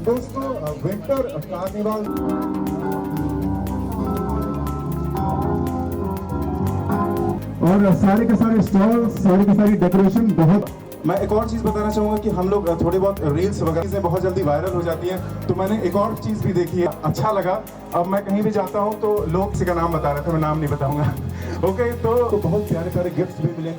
दोस्तों winter carnival और सारे के सारे स्टॉल, सारी की सारी डेकोरेशन बहुत। मैं एक और चीज बताना चाहूंगा कि हम लोग थोड़ी बहुत रील्स वगैरह चीजें बहुत जल्दी वायरल हो जाती हैं, तो मैंने एक और चीज भी देखी है, अच्छा लगा। अब मैं कहीं भी जाता हूं तो लोग किसी का नाम बता रहे थे, मैं नाम नहीं बताऊंगा। ओके, तो बहुत प्यारे प्यारे गिफ्ट्स भी मिले।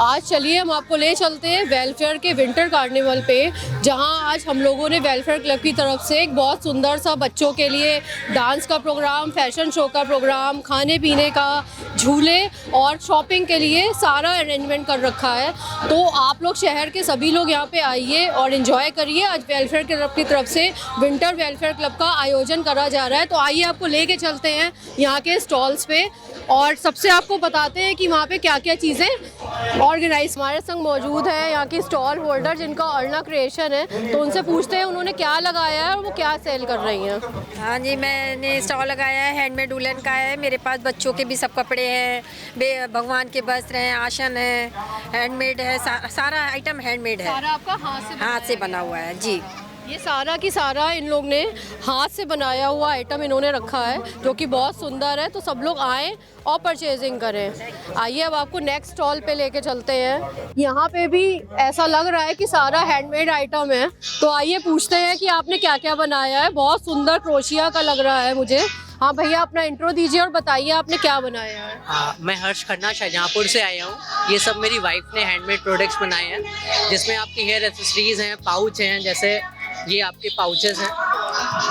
आज चलिए हम आपको ले चलते हैं वेलफेयर के विंटर कार्निवल पे, जहां आज हम लोगों ने वेलफेयर क्लब की तरफ से एक बहुत सुंदर सा बच्चों के लिए डांस का प्रोग्राम, फैशन शो का प्रोग्राम, खाने पीने का, झूले और शॉपिंग के लिए सारा अरेंजमेंट कर रखा है। तो आप लोग शहर के सभी लोग यहाँ पे आइए और इन्जॉय करिए। आज वेलफेयर क्लब की तरफ से विंटर वेलफेयर क्लब का आयोजन करा जा रहा है। तो आइए आपको लेके चलते हैं यहाँ के स्टॉल्स पे और सबसे आपको बताते हैं कि वहाँ पे क्या क्या चीज़ें ऑर्गेनाइज। हमारे संग मौजूद है यहाँ की स्टॉल होल्डर जिनका अर्ना क्रिएशन है, तो उनसे पूछते हैं उन्होंने क्या लगाया है और वो क्या सेल कर रही हैं। हाँ जी, मैंने स्टॉल लगाया है, हैंडमेड वुलन का है। मेरे पास बच्चों के भी सब कपड़े हैं, भगवान के वस्त्र हैं, आसन है, हैंडमेड है, सारा आइटम हैंडमेड है। सारा आपका हाथ से बना हुआ है जी। ये सारा की सारा इन लोग ने हाथ से बनाया हुआ आइटम इन्होंने रखा है, जो कि बहुत सुंदर है। तो सब लोग आएँ और परचेजिंग करें। आइए अब आपको नेक्स्ट स्टॉल पे लेके चलते हैं। यहाँ पे भी ऐसा लग रहा है कि सारा हैंडमेड आइटम है। तो आइए पूछते हैं कि आपने क्या क्या बनाया है। बहुत सुंदर क्रोशिया का लग रहा है मुझे। हाँ भैया, अपना इंट्रो दीजिए और बताइए आपने क्या बनाया है। मैं हर्ष खन्ना शाहजहाँपुर से आया हूँ। ये सब मेरी वाइफ ने हैंडमेड प्रोडक्ट्स बनाए हैं, जिसमें आपकी हेयर एक्सेसरीज हैं, पाउच हैं, जैसे ये आपके पाउचेस हैं,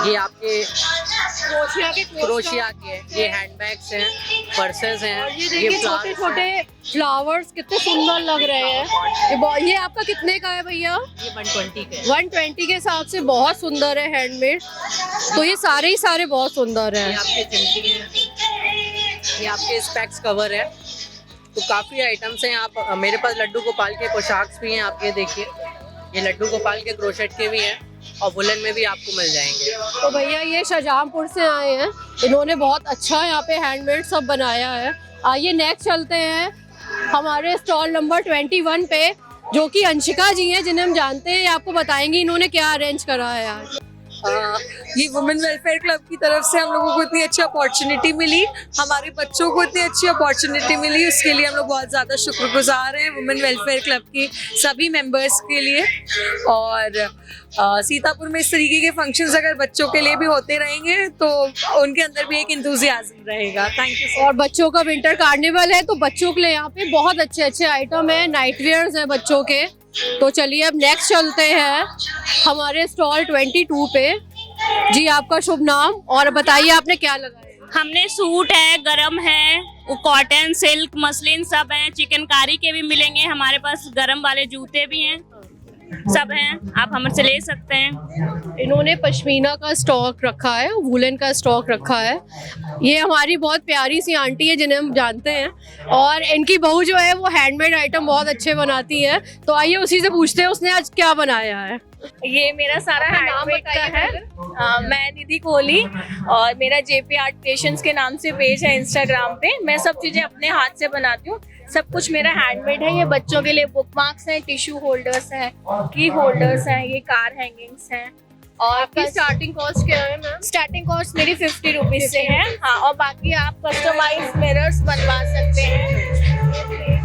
ये आपके क्रोशिया के, ये हैंडबैग्स हैं, पर्सेस हैं, ये छोटे छोटे फ्लावर्स कितने सुंदर लग रहे हैं। ये आपका कितने का है भैया? ये 120 के 120 के हिसाब से बहुत सुंदर है हैंडमेड। तो ये सारे ही सारे बहुत सुंदर ये हैं। आपके चिमटी हैं, ये आपके स्पेक्स कवर है। तो काफ़ी आइटम्स हैं। आप मेरे पास लड्डू गोपाल के पोशाक्स भी हैं, आप ये देखिए, ये लड्डू गोपाल के क्रोशेट के भी हैं और वुलन में भी आपको मिल जाएंगे। तो भैया ये शाहजहाँपुर से आए हैं, इन्होंने बहुत अच्छा यहाँ पे हैंडमेड सब बनाया है। आइए नेक्स्ट चलते हैं हमारे स्टॉल नंबर 21 पे, जो कि अंशिका जी हैं, जिन्हें हम जानते हैं। आपको बताएंगी इन्होंने क्या अरेंज करा है आज। ये वुमेन वेलफेयर क्लब की तरफ से हम लोगों को इतनी अच्छी अपॉर्चुनिटी मिली, हमारे बच्चों को इतनी अच्छी अपॉर्चुनिटी मिली, उसके लिए हम लोग बहुत ज़्यादा शुक्रगुजार हैं वुमेन वेलफेयर क्लब की सभी मेंबर्स के लिए। और सीतापुर में इस तरीके के फंक्शंस अगर बच्चों के लिए भी होते रहेंगे तो उनके अंदर भी एक इंथुजियाज्म रहेगा। Thank you. और बच्चों का विंटर कार्निवल है, तो बच्चों के लिए यहाँ पे बहुत अच्छे अच्छे आइटम है, नाइट वेयर्स है बच्चों के। तो चलिए अब नेक्स्ट चलते हैं हमारे स्टॉल 22 पे। जी आपका शुभ नाम और बताइए आपने क्या लगाया। हमने सूट है, गरम है, कॉटन, सिल्क, मसलिन सब हैं। चिकनकारी के भी मिलेंगे हमारे पास, गरम वाले जूते भी हैं, सब हैं, आप हमसे ले सकते हैं। इन्होंने पश्मीना का स्टॉक रखा है, वूलन का स्टॉक रखा है। ये हमारी बहुत प्यारी सी आंटी है जिन्हें हम जानते हैं, और इनकी बहू जो है वो हैंडमेड आइटम बहुत अच्छे बनाती है। तो आइए उसी से पूछते हैं उसने आज क्या बनाया है। ये मेरा सारा हैंडमेड का है। मैं निधि कोहली और मेरा जेपी आर्ट क्रिएशंस के नाम से पेज है इंस्टाग्राम पे। मैं सब चीजें अपने हाथ से बनाती हूँ, सब कुछ मेरा हैंडमेड है। ये बच्चों के लिए बुक मार्क्स हैं, टिश्यू होल्डर्स हैं, की होल्डर्स हैं, ये कार हैंगिंग्स हैं। और आपकी स्टार्टिंग कॉस्ट क्या है मैम? स्टार्टिंग कॉस्ट मेरी 50 रुपीज से है। हाँ, और बाकी आप कस्टमाइज मिरर्स बनवा सकते हैं।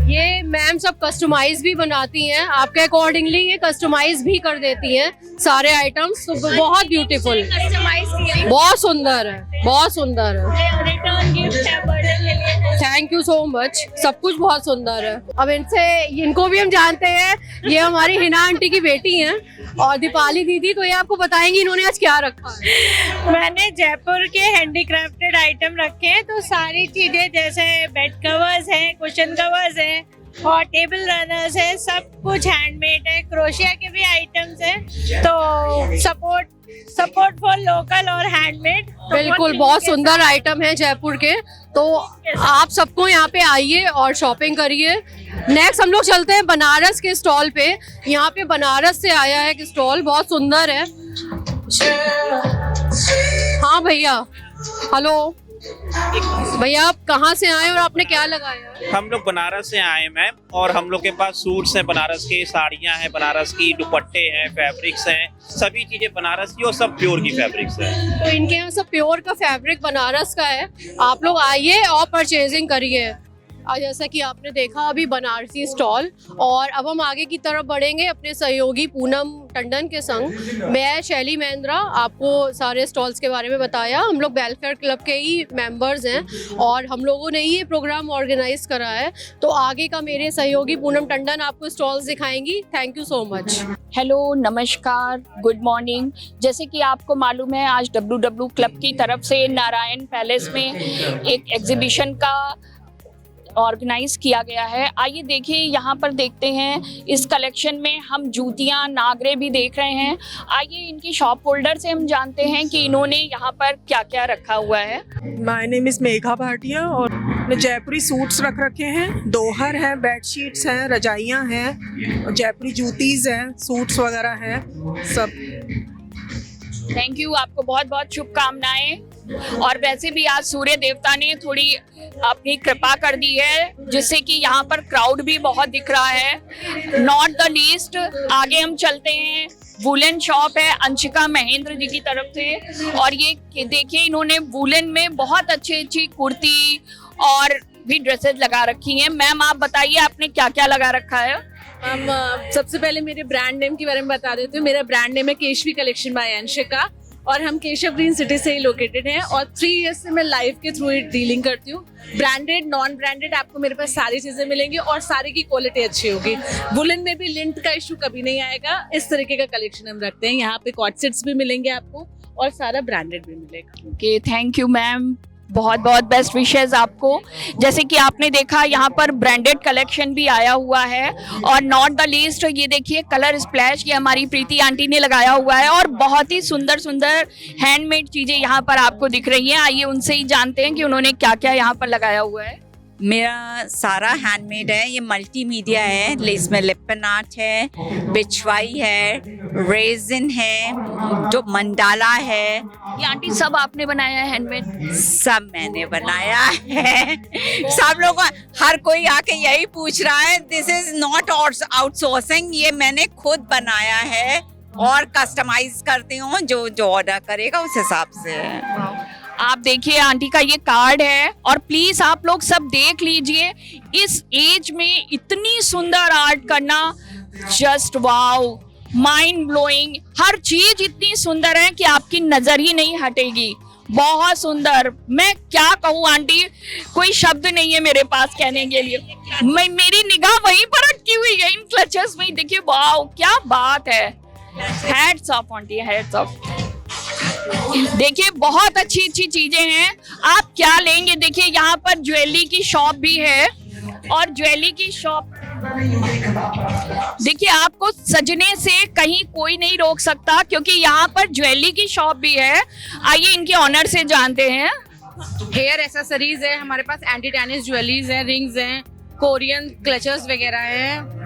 ये मैम सब कस्टमाइज भी बनाती हैं, आपके अकॉर्डिंगली ये कस्टमाइज भी कर देती हैं सारे आइटम्स। तो बहुत ब्यूटीफुल, कस्टमाइज बहुत सुंदर है, बहुत सुंदर है। रिटर्न गिफ्ट है बर्थडे के लिए। थैंक यू सो मच, सब कुछ बहुत सुंदर है। अब इनको भी हम जानते हैं, ये हमारी हिना आंटी की बेटी हैं और दीपाली दीदी। तो ये आपको बताएंगी इन्होंने आज क्या रखा है। मैंने जयपुर के हैंडीक्राफ्टेड आइटम रखे हैं, तो सारी चीजें जैसे बेड कवर्स हैं, कुशन कवर्स हैं और टेबल रनर्स है, सब कुछ हैंडमेड है। क्रोशिया के भी आइटम्स हैं, तो सपोर्ट फॉर लोकल और हैंडमेड। बिल्कुल, बहुत सुंदर आइटम है जयपुर के। तो आप सबको यहाँ पे आइए और शॉपिंग करिए। नेक्स्ट हम लोग चलते हैं बनारस के स्टॉल पे। यहाँ पे बनारस से आया है एक स्टॉल, बहुत सुंदर है। हाँ भैया, हेलो, भैया आप कहाँ से आए और आपने क्या लगाया है? हम लोग बनारस से आए मैम, और हम लोग के पास सूट्स हैं बनारस के, साड़ियाँ हैं बनारस की, दुपट्टे हैं, फैब्रिक्स हैं, सभी चीजें बनारस की और सब प्योर की फैब्रिक्स हैं। तो इनके यहाँ सब प्योर का फैब्रिक बनारस का है, आप लोग आइए और परचेजिंग करिए। जैसा कि आपने देखा अभी बनारसी स्टॉल, और अब हम आगे की तरफ बढ़ेंगे अपने सहयोगी पूनम टंडन के संग। मैं शैली महेंद्रा, आपको सारे स्टॉल्स के बारे में बताया। हम लोग वेलफेयर क्लब के ही मेंबर्स हैं और हम लोगों ने ही ये प्रोग्राम ऑर्गेनाइज करा है। तो आगे का मेरे सहयोगी पूनम टंडन आपको स्टॉल्स दिखाएंगी। Thank you so much. Hello, नमस्कार, गुड मॉर्निंग। जैसे कि आपको मालूम है, आज WW क्लब की तरफ से नारायण पैलेस में एक एग्जीबिशन का ऑर्गेनाइज किया गया है। आइए देखिए, यहाँ पर देखते हैं इस कलेक्शन में हम जूतियाँ, नागरे भी देख रहे हैं। आइए इनकी शॉप होल्डर से हम जानते हैं कि इन्होंने यहाँ पर क्या क्या रखा हुआ है। My name is Megha Bhatia, और मैं जयपुरी सूट्स रख रखे हैं, दोहर हैं, बेडशीट्स हैं, रजाइयाँ हैं, जयपुरी जूतीज़ हैं, सूट्स वगैरह हैं सब। थैंक यू, आपको बहुत बहुत शुभकामनाएं। और वैसे भी आज सूर्य देवता ने थोड़ी अपनी कृपा कर दी है, जिससे कि यहाँ पर क्राउड भी बहुत दिख रहा है। नॉट द लीस्ट, आगे हम चलते हैं। वुलन शॉप है अंशिका महेंद्र जी की तरफ से, और ये देखिए इन्होंने वुलन में बहुत अच्छी कुर्ती और भी ड्रेसेस लगा रखी हैं। मैम आप बताइए, आपने क्या क्या लगा रखा है? हम सबसे पहले मेरे ब्रांड नेम के बारे में बता देती हूँ। मेरा ब्रांड नेम है केशवी कलेक्शन बाय अंशिका, और हम केशव ग्रीन सिटी से ही लोकेटेड हैं, और 3 इयर्स से मैं लाइव के थ्रू डीलिंग करती हूँ। ब्रांडेड, नॉन ब्रांडेड, आपको मेरे पास सारी चीज़ें मिलेंगी और सारी की क्वालिटी अच्छी होगी। वुलन में भी लिंट का इशू कभी नहीं आएगा। इस तरीके का कलेक्शन हम रखते हैं। यहाँ पे कॉट सेट्स भी मिलेंगे आपको, और सारा ब्रांडेड भी मिलेगा। ओके, थैंक यू मैम, बहुत बहुत बेस्ट विशेस आपको। जैसे कि आपने देखा यहाँ पर ब्रांडेड कलेक्शन भी आया हुआ है, और नॉट द लीस्ट ये देखिए कलर स्प्लैश, ये हमारी प्रीति आंटी ने लगाया हुआ है, और बहुत ही सुंदर सुंदर हैंडमेड चीज़ें यहाँ पर आपको दिख रही हैं। आइए उनसे ही जानते हैं कि उन्होंने क्या क्या यहाँ पर लगाया हुआ है। मेरा सारा हैंडमेड है। ये मल्टीमीडिया है, लेस में लिपन आर्ट है, बिछवाई है, रेजिन है, जो मंडाला है। ये आंटी सब आपने बनाया है हैंडमेड? सब मैंने बनाया है। सब लोग, हर कोई आके यही पूछ रहा है, दिस इज नॉट आउटसोर्सिंग, ये मैंने खुद बनाया है और कस्टमाइज करती हूँ। जो ऑर्डर करेगा उस हिसाब से। आप देखिए आंटी का ये कार्ड है, और प्लीज आप लोग सब देख लीजिए, इस एज में इतनी सुंदर आर्ट करना, जस्ट वाओ, माइंड ब्लोइंग। हर चीज इतनी सुंदर है कि आपकी नजर ही नहीं हटेगी। बहुत सुंदर, मैं क्या कहूँ आंटी, कोई शब्द नहीं है मेरे पास कहने के लिए। मेरी निगाह वहीं पर अटकी हुई है इन क्लचेस में। देखिए वाओ, क्या बात है। Hats off aunty, hats off. देखिए बहुत अच्छी चीजें हैं। आप क्या लेंगे? देखिए यहाँ पर ज्वेलरी की शॉप भी है, और ज्वेलरी की शॉप देखिए, आपको सजने से कहीं कोई नहीं रोक सकता, क्योंकि यहाँ पर ज्वेलरी की शॉप भी है। आइए इनके ऑनर से जानते हैं। हेयर एसेसरीज है हमारे पास, एंटी टेनिस ज्वेलरीज हैं, रिंग्स हैं, कोरियन क्लचर्स वगैरह हैं।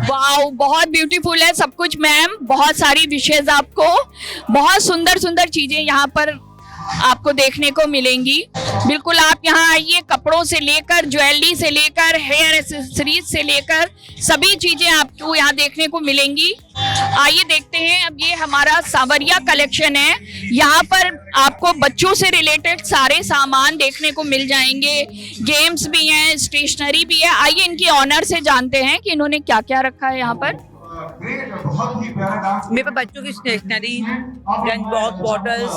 वाओ, बहुत ब्यूटीफुल है सब कुछ मैम। बहुत सारी विशेष आपको, बहुत सुंदर सुंदर चीजें यहाँ पर आपको देखने को मिलेंगी। बिल्कुल आप यहाँ आइए, कपड़ों से लेकर, ज्वेलरी से लेकर, हेयर एक्सेसरीज से लेकर सभी चीजें आपको यहाँ देखने को मिलेंगी। आइए देखते हैं, अब ये हमारा सांवरिया कलेक्शन है। यहाँ पर आपको बच्चों से रिलेटेड सारे सामान देखने को मिल जाएंगे। गेम्स भी हैं, स्टेशनरी भी है। आइए इनकी ऑनर से जानते हैं कि इन्होंने क्या क्या रखा है यहाँ पर। मेरे पास बच्चों की स्टेशनरी, लंच बॉक्स, बॉटल्स,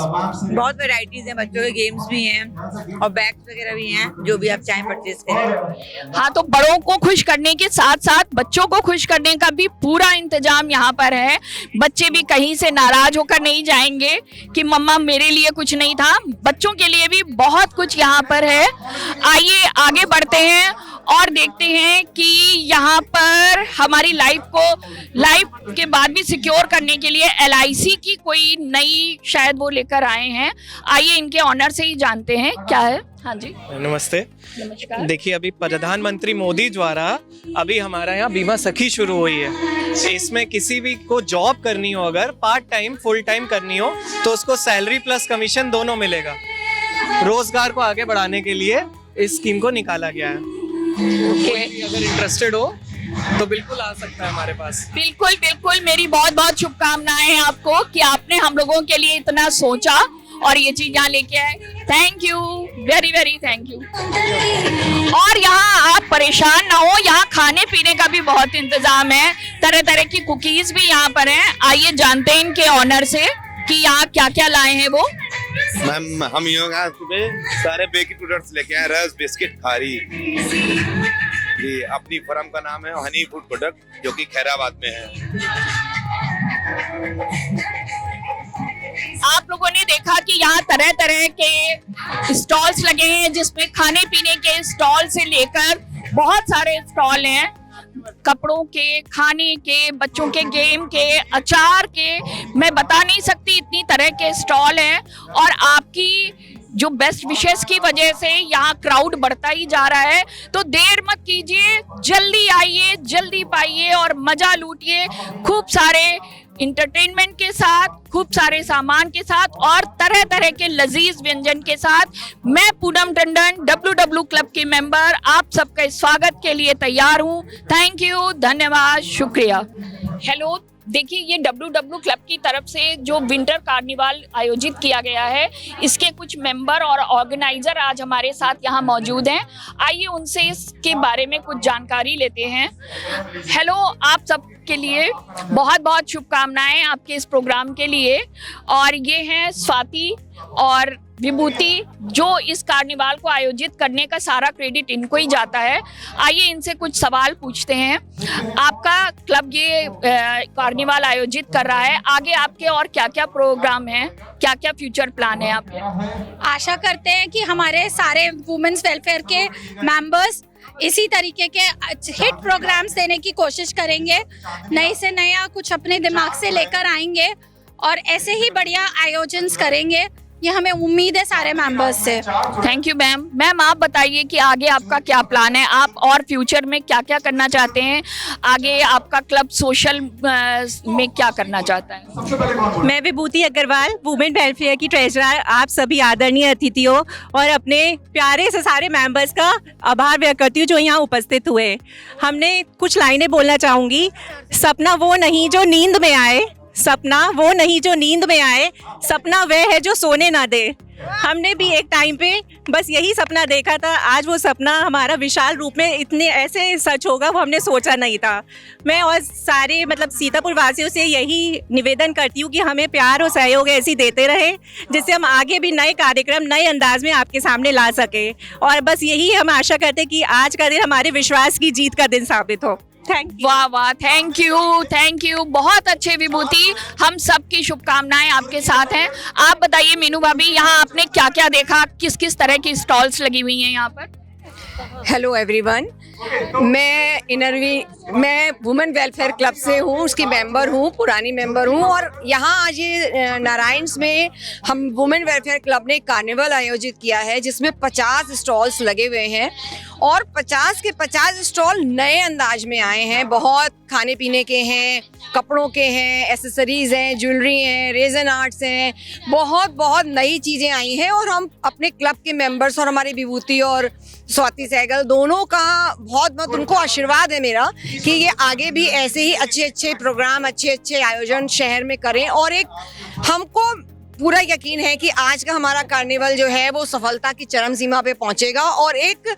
बहुत वैरायटीज हैं। बच्चों के गेम्स भी हैं और बैग्स वगैरह भी हैं, जो भी आप चाहें परचेज करें। हाँ, तो बड़ों को खुश करने के साथ साथ बच्चों को खुश करने का भी पूरा इंतजाम यहाँ पर है। बच्चे भी कहीं से नाराज होकर नहीं जाएंगे कि मम्मा मेरे लिए कुछ नहीं था। बच्चों के लिए भी बहुत कुछ यहाँ पर है। आइए आगे बढ़ते हैं और देखते हैं कि यहाँ पर हमारी लाइफ के बाद भी सिक्योर करने के लिए LIC की कोई नई शायद वो लेकर आए हैं। आइए इनके ऑनर से ही जानते हैं क्या है। हाँ जी, नमस्ते। नमस्कार। देखिए, अभी प्रधानमंत्री मोदी द्वारा अभी हमारा यहाँ बीमा सखी शुरू हुई है। इसमें किसी भी को जॉब करनी हो, अगर पार्ट टाइम फुल टाइम करनी हो, तो उसको सैलरी प्लस कमीशन दोनों मिलेगा। रोजगार को आगे बढ़ाने के लिए इस स्कीम को निकाला गया है। कोई अगर इंटरेस्टेड हो तो बिल्कुल आ सकता है हमारे पास। बिल्कुल बिल्कुल, मेरी बहुत बहुत शुभकामनाएं हैं आपको कि आपने हम लोगों के लिए इतना सोचा और ये चीज यहाँ लेके आए। Thank you, very very thank you. और यहाँ आप परेशान ना हो, यहाँ खाने पीने का भी बहुत इंतजाम है, तरह तरह की कुकीज भी यहाँ पर हैं। आइए जानते हैं इनके ऑनर से कि यहाँ क्या क्या लाए हैं वो। मैम हम यहाँ सुबह सारे बेकरी प्रोडक्ट्स लेके आए, रस, बिस्किट, खारी। जी, अपनी फर्म का नाम है हनी फूड प्रोडक्ट, जो कि खैराबाद में है। आप लोगों ने देखा कि यहाँ तरह तरह के स्टॉल्स लगे हैं, जिसमें खाने पीने के स्टॉल से लेकर बहुत सारे स्टॉल हैं, कपड़ों के, खाने के, बच्चों के गेम के, अचार के, मैं बता नहीं सकती इतनी तरह के स्टॉल हैं। और आपकी जो बेस्ट विशेस की वजह से यहाँ क्राउड बढ़ता ही जा रहा है, तो देर मत कीजिए, जल्दी आइए, जल्दी पाइए और मजा लूटिए खूब सारे इंटरटेनमेंट के साथ, खूब सारे सामान के साथ और तरह तरह के लजीज व्यंजन के साथ। मैं पूनम टंडन, WW क्लब की मेंबर, आप सबका स्वागत के लिए तैयार हूँ। थैंक यू, धन्यवाद, शुक्रिया। हेलो, देखिए ये WW क्लब की तरफ से जो विंटर कार्निवाल आयोजित किया गया है, इसके कुछ मेंबर और ऑर्गेनाइजर आज हमारे साथ यहाँ मौजूद हैं। आइए उनसे इसके बारे में कुछ जानकारी लेते हैं। हेलो, आप सब के लिए बहुत बहुत शुभकामनाएं आपके इस प्रोग्राम के लिए। और ये हैं स्वाति और विभूति, जो इस कार्निवाल को आयोजित करने का सारा क्रेडिट इनको ही जाता है। आइए इनसे कुछ सवाल पूछते हैं। आपका क्लब ये कार्निवाल आयोजित कर रहा है, आगे आपके और क्या क्या प्रोग्राम हैं, क्या क्या फ्यूचर प्लान है आपके? आशा करते हैं कि हमारे सारे वुमेन्स वेलफेयर के मेंबर्स इसी तरीके के हिट प्रोग्राम्स देने की कोशिश करेंगे, नए से नया कुछ अपने दिमाग से लेकर आएंगे और ऐसे ही बढ़िया आयोजन करेंगे, ये हमें उम्मीद है सारे मेंबर्स से। Thank you ma'am. मैम आप बताइए कि आगे आपका क्या प्लान है, आप और फ्यूचर में क्या क्या करना चाहते हैं, आगे आपका क्लब सोशल में क्या करना चाहता है? मैं विभूति अग्रवाल, वुमेन वेलफेयर की ट्रेजरर, आप सभी आदरणीय अतिथियों और अपने प्यारे से सारे मेंबर्स का आभार व्यक्त करती हूँ जो यहाँ उपस्थित हुए। हमने कुछ लाइनें बोलना चाहूँगी। सपना वो नहीं जो नींद में आए, सपना वो नहीं जो नींद में आए, सपना वह है जो सोने ना दे। हमने भी एक टाइम पे बस यही सपना देखा था, आज वो सपना हमारा विशाल रूप में इतने ऐसे सच होगा वो हमने सोचा नहीं था। मैं और सारे मतलब सीतापुर वासियों से यही निवेदन करती हूँ कि हमें प्यार और सहयोग ऐसी देते रहे, जिससे हम आगे भी नए कार्यक्रम नए अंदाज में आपके सामने ला सके। और बस यही हम आशा करते हैं कि आज का दिन हमारे विश्वास की जीत का दिन साबित हो। वाह वाह, थैंक यू, बहुत अच्छे विभूति, हम सबकी शुभकामनाएं आपके साथ हैं। आप बताइए मीनू भाभी, यहाँ आपने क्या क्या देखा, किस किस तरह की स्टॉल्स लगी हुई हैं यहाँ पर? हेलो एवरीवन, मैं वुमेन वेलफेयर क्लब से हूँ, उसकी मेंबर हूँ, पुरानी मेंबर हूँ। और यहाँ आज ये नारायण्स में हम वुमेन वेलफेयर क्लब ने कार्निवल आयोजित किया है, जिसमें 50 स्टॉल्स लगे हुए हैं और 50 के 50 स्टॉल नए अंदाज में आए हैं। बहुत खाने पीने के हैं, कपड़ों के हैं, एसेसरीज हैं, ज्वेलरी हैं, रेजन आर्ट्स हैं, बहुत नई चीज़ें आई हैं। और हम अपने क्लब के मेंबर्स और हमारी विभूति और स्वाति सहगल दोनों का बहुत उनको आशीर्वाद है मेरा कि ये आगे भी ऐसे ही अच्छे प्रोग्राम, अच्छे आयोजन शहर में करें। और एक हमको पूरा यकीन है कि आज का हमारा कार्निवल जो है वो सफलता की चरम सीमा पे पहुंचेगा और एक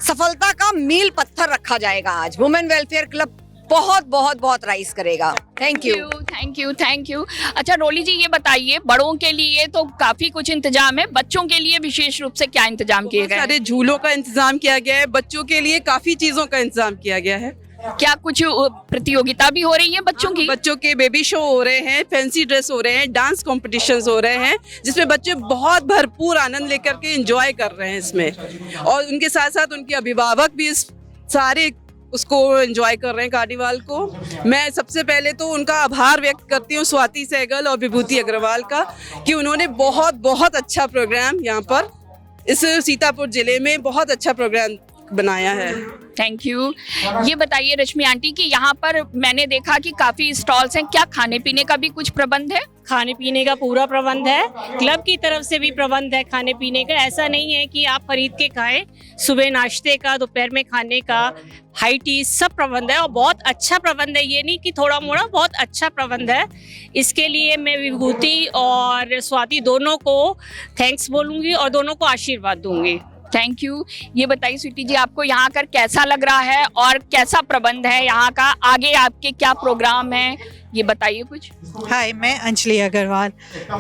सफलता का मील पत्थर रखा जाएगा। आज वुमेन वेलफेयर क्लब बहुत राइज करेगा। Thank you. अच्छा रोली जी, ये बताइए, बड़ों के लिए तो काफी कुछ इंतजाम है, बच्चों के लिए विशेष रूप से क्या इंतजाम किए गए? सारे झूलों का इंतजाम किया गया है, बच्चों के लिए काफी चीजों का इंतजाम किया गया है। क्या कुछ प्रतियोगिता भी हो रही है बच्चों की? बच्चों के बेबी शो हो रहे हैं, फैंसी ड्रेस हो रहे हैं, डांस कॉम्पिटिशन्स हो रहे हैं, जिसमें बच्चे बहुत भरपूर आनंद लेकर के एंजॉय कर रहे हैं इसमें। और उनके साथ साथ उनके अभिभावक भी इस सारे उसको एंजॉय कर रहे हैं कार्निवाल को। मैं सबसे पहले तो उनका आभार व्यक्त करती हूँ स्वाति सहगल और विभूति अग्रवाल का, कि उन्होंने बहुत अच्छा प्रोग्राम यहाँ पर इस सीतापुर जिले में बहुत अच्छा प्रोग्राम बनाया है। Thank you. ये बताइए रश्मि आंटी कि यहाँ पर मैंने देखा कि काफ़ी स्टॉल्स हैं, क्या खाने पीने का भी कुछ प्रबंध है? खाने पीने का पूरा प्रबंध है, क्लब की तरफ से भी प्रबंध है खाने पीने का। ऐसा नहीं है कि आप खरीद के खाएं, सुबह नाश्ते का, दोपहर में खाने का, हाई टी, सब प्रबंध है और बहुत अच्छा प्रबंध है। ये नहीं कि थोड़ा मोड़ा, बहुत अच्छा प्रबंध है। इसके लिए मैं विभूति और स्वाति दोनों को थैंक्स बोलूँगी और दोनों को आशीर्वाद दूंगी। Thank you. ये बताइए स्वीटी जी, आपको यहाँ आकर कैसा लग रहा है और कैसा प्रबंध है यहाँ का? आगे आपके क्या प्रोग्राम है, ये बताइए कुछ। हाय, मैं अंजलि अग्रवाल।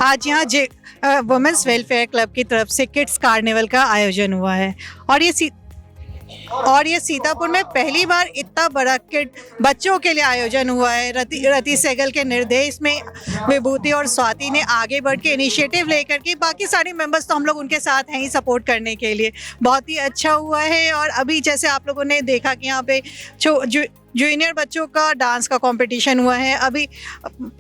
आज यहाँ वुमेन्स वेलफेयर क्लब की तरफ से किड्स कार्निवल का आयोजन हुआ है और ये सीतापुर में पहली बार इतना बड़ा किड बच्चों के लिए आयोजन हुआ है। रति सहगल के निर्देश में विभूति और स्वाति ने आगे बढ़ के इनिशिएटिव लेकर के, बाकी सारे मेंबर्स तो हम लोग उनके साथ हैं ही सपोर्ट करने के लिए। बहुत ही अच्छा हुआ है। और अभी जैसे आप लोगों ने देखा कि यहाँ पे जूनियर बच्चों का डांस का कंपटीशन हुआ है। अभी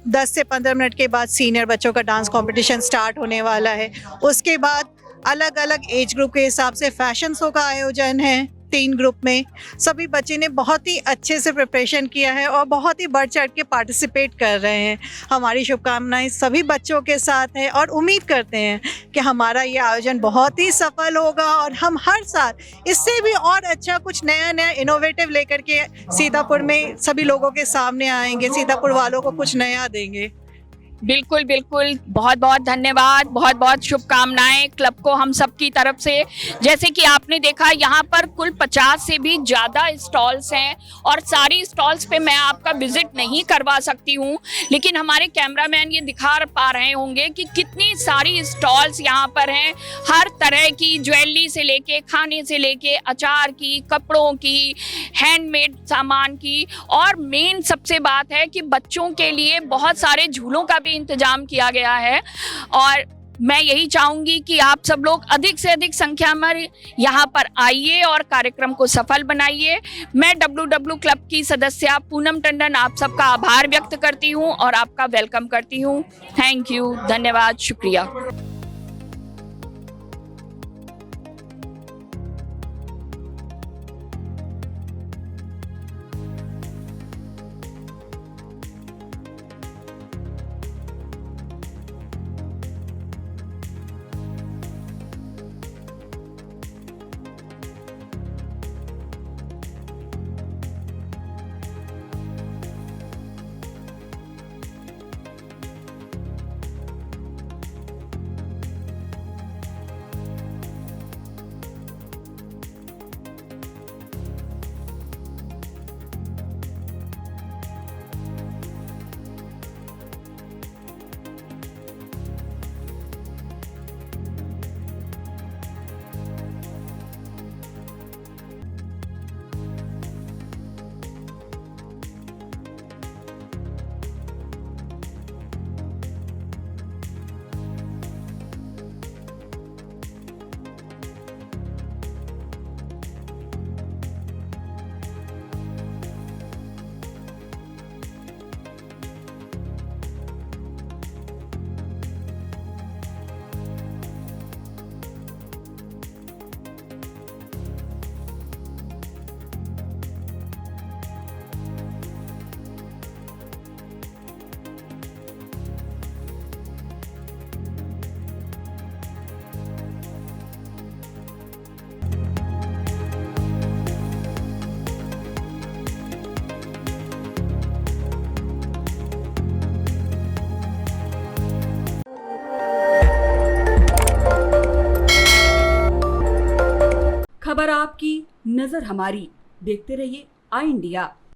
10 से 15 मिनट के बाद सीनियर बच्चों का डांस कंपटीशन स्टार्ट होने वाला है। उसके बाद अलग अलग एज ग्रुप के हिसाब से फैशन शो का आयोजन है 3 ग्रुप में। सभी बच्चे ने बहुत ही अच्छे से प्रिपरेशन किया है और बहुत ही बढ़ चढ़ के पार्टिसिपेट कर रहे हैं। हमारी शुभकामनाएं सभी बच्चों के साथ है और उम्मीद करते हैं कि हमारा ये आयोजन बहुत ही सफल होगा और हम हर साल इससे भी और अच्छा कुछ नया नया इनोवेटिव लेकर के सीतापुर में सभी लोगों के सामने आएंगे, सीतापुर वालों को कुछ नया देंगे। बिल्कुल बिल्कुल, बहुत बहुत धन्यवाद, बहुत बहुत शुभकामनाएं क्लब को हम सब की तरफ से। जैसे कि आपने देखा यहाँ पर कुल 50 से भी ज़्यादा स्टॉल्स हैं और सारी स्टॉल्स पे मैं आपका विजिट नहीं करवा सकती हूँ, लेकिन हमारे कैमरामैन ये दिखा पा रहे होंगे कि कितनी सारी स्टॉल्स यहाँ पर हैं। हर तरह की ज्वेलरी से लेके, खाने से लेके, अचार की, कपड़ों की, हैंडमेड सामान की, और मेन सबसे बात है कि बच्चों के लिए बहुत सारे झूलों का इंतजाम किया गया है। और मैं यही चाहूंगी कि आप सब लोग अधिक से अधिक संख्या में यहाँ पर आइए और कार्यक्रम को सफल बनाइए। मैं WW क्लब की सदस्य पूनम टंडन आप सबका आभार व्यक्त करती हूँ और आपका वेलकम करती हूँ। थैंक यू, धन्यवाद, शुक्रिया। खबर आपकी, नजर हमारी। देखते रहिए आई इंडिया।